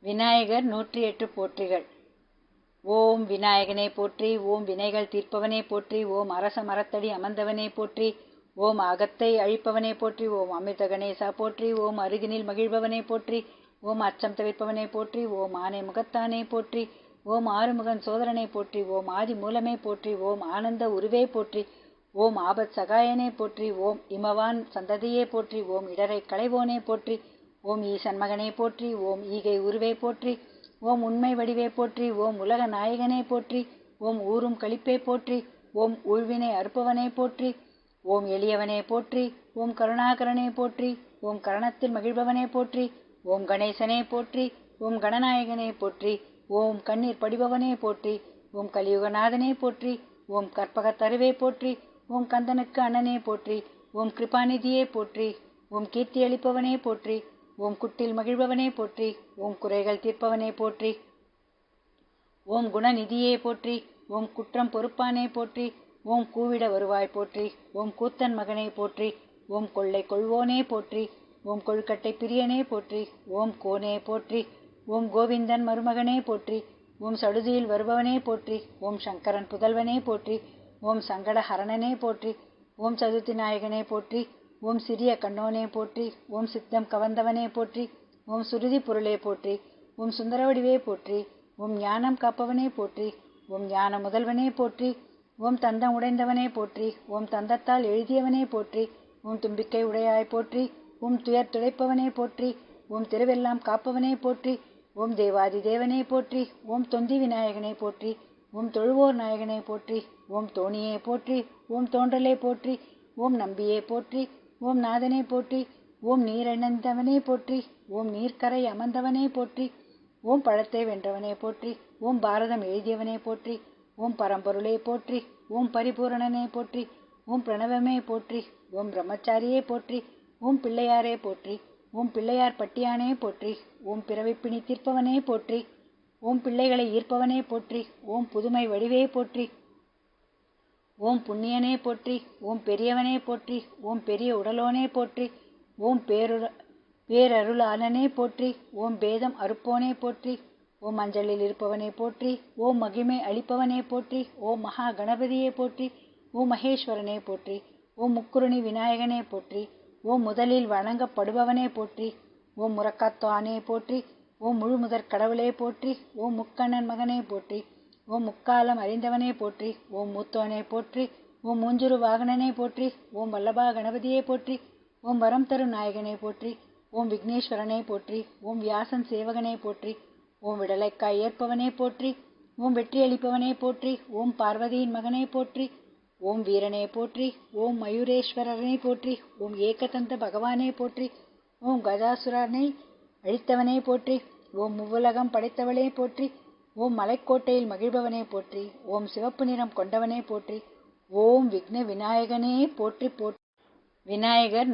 விநாயகர் 108 போற்றிகள். ஓம் விநாயகனே போற்றி. ஓம் வினைகள் தீர்ப்பவனே போற்றி. ஓம் அரச மரத்தடி அமர்ந்தவனே போற்றி. ஓம் அகத்தை அழிப்பவனே போற்றி. ஓம் அமிர்த கணேசா போற்றி. ஓம் அருகினில் மகிழ்பவனே போற்றி. ஓம் அச்சம் தவிர்ப்பவனே போற்றி. ஓம் ஆனை முகத்தானே போற்றி. ஓம் ஆறுமுகன் சோதரனை போற்றி. ஓம் ஆதி மூலமே போற்றி. ஓம் ஆனந்த உருவே போற்றி. ஓம் ஆபத் சகாயனே போற்றி. ஓம் இமவான் சந்ததியே போற்றி. ஓம் இடரை களைவோனே போற்றி. ஓம் ஈசன் மகனே போற்றி. ஓம் ஈகை உருவே போற்றி. ஓம் உண்மை வடிவே போற்றி. ஓம் உலக நாயகனே போற்றி. ஓம் ஊரும் களிப்பே போற்றி. ஓம் ஊழ்வினை அறுப்பவனே போற்றி. ஓம் எளியவனே போற்றி. ஓம் கருணாகரனே போற்றி. ஓம் கரணத்தில் மகிழ்பவனே போற்றி. ஓம் கணேசனே போற்றி. ஓம் கணநாயகனே போற்றி. ஓம் கண்ணீர் படிபவனே போற்றி. ஓம் கலியுகநாதனே போற்றி. ஓம் கற்பகத்தருவே போற்றி. ஓம் கந்தனுக்கு அண்ணனே போற்றி. ஓம் கிருபாநிதியே போற்றி. ஓம் கீர்த்தி அளிப்பவனே போற்றி. ஓம் குட்டில் மகிழ்பவனே போற்றி. ஓம் குறைகள் தீர்ப்பவனே போற்றி. ஓம் குணநிதியே போற்றி. ஓம் குற்றம் பொறுப்பானே போற்றி. ஓம் கூவிட வருவாய் போற்றி. ஓம் கூத்தன் மகனே போற்றி. ஓம் கொள்ளை கொள்வோனே போற்றி. ஓம் கொழுக்கட்டை பிரியனே போற்றி. ஓம் கோனே போற்றி. ஓம் கோவிந்தன் மருமகனே போற்றி. ஓம் சடுதியில் வருபவனே போற்றி. ஓம் சங்கரன் புதல்வனே போற்றி. ஓம் சங்கட ஹரணனே போற்றி. ஓம் சதுர்த்தி நாயகனே போற்றி. ஓம் சிறிய கண்ணோனே போற்றி. ஓம் சித்தம் கவர்ந்தவனே போற்றி. ஓம் சுருதி பொருளே போற்றி. ஓம் சுந்தரவடிவே போற்றி. ஓம் ஞானம் காப்பவனே போற்றி. ஓம் ஞான முதல்வனே போற்றி. ஓம் தந்தம் உடைந்தவனே போற்றி. ஓம் தந்தத்தால் எழுதியவனே போற்றி. ஓம் தும்பிக்கை உடையாய் போற்றி. ஓம் துயர் துடைப்பவனே போற்றி. ஓம் திருவெல்லாம் காப்பவனே போற்றி. ஓம் தேவாதி தேவனே போற்றி. ஓம் தொந்தி விநாயகனே போற்றி. ஓம் தொழுவோர் நாயகனே போற்றி. ஓம் தோணியே போற்றி. ஓம் தோன்றலே போற்றி. ஓம் நம்பியே போற்றி. ஓம் நாதனே போற்றி. ஓம் நீரணிந்தவனே போற்றி. ஓம் நீர்க்கரை அமர்ந்தவனே போற்றி. ஓம் பழத்தை வென்றவனே போற்றி. ஓம் பாரதம் எழுதியவனே போற்றி. ஓம் பரம்பொருளே போற்றி. ஓம் பரிபூரணனே போற்றி. ஓம் பிரணவமே போற்றி. ஓம் பிரம்மச்சாரியே போற்றி. ஓம் பிள்ளையாரே போற்றி. ஓம் பிள்ளையார் பட்டியானே போற்றி. ஓம் பிறவிப்பிணி தீர்ப்பவனே போற்றி. ஓம் பிள்ளைகளை ஈர்ப்பவனே போற்றி. ஓம் புதுமை வடிவே போற்றி. ஓம் புண்ணியனே போற்றி. ஓம் பெரியவனே போற்றி. ஓம் பெரிய உடலோனே போற்றி. ஓம் பேரருளாளனே போற்றி. ஓம் பேதம் அறுப்போனே போற்றி. ஓம் மஞ்சளில் இருப்பவனே போற்றி. ஓம் மகிமை அளிப்பவனே போற்றி. ஓம் மகா கணபதியே போற்றி. ஓம் மகேஸ்வரனே போற்றி. ஓம் முக்குருணி விநாயகனே போற்றி. ஓம் முதலில் வணங்கப்படுபவனே போற்றி. ஓம் முரக்காத்தானே போற்றி. ஓம் முழுமுதற் கடவுளே போற்றி. ஓம் முக்கண்ணன் மகனே போற்றி. ஓம் முக்காலம் அறிந்தவனே போற்றி. ஓம் மூத்தோனே போற்றி. ஓம் மூஞ்சுரு வாகனனே போற்றி. ஓம் வல்லபா கணபதியே போற்றி. ஓம் வரம் தரும் நாயகனே போற்றி. ஓம் விக்னேஸ்வரனே போற்றி. ஓம் வியாசன் சேவகனே போற்றி. ஓம் விடலைக்காய் ஏற்பவனே போற்றி. ஓம் வெற்றி அளிப்பவனே போற்றி. ஓம் பார்வதியின் மகனே போற்றி. ஓம் வீரனே போற்றி. ஓம் மயூரேஸ்வரனே போற்றி. ஓம் ஏகதந்த பகவானே போற்றி. ஓம் கஜாசுரனை அழித்தவனே போற்றி. ஓம் முவ்வுலகம் படைத்தவளே போற்றி. ஓம் மலைக்கோட்டையில் மகிழ்பவனே போற்றி. ஓம் சிவப்பு நிறம் கொண்டவனே போற்றி. ஓம் விக்ன விநாயகனே போற்றி போற்றி. விநாயகர்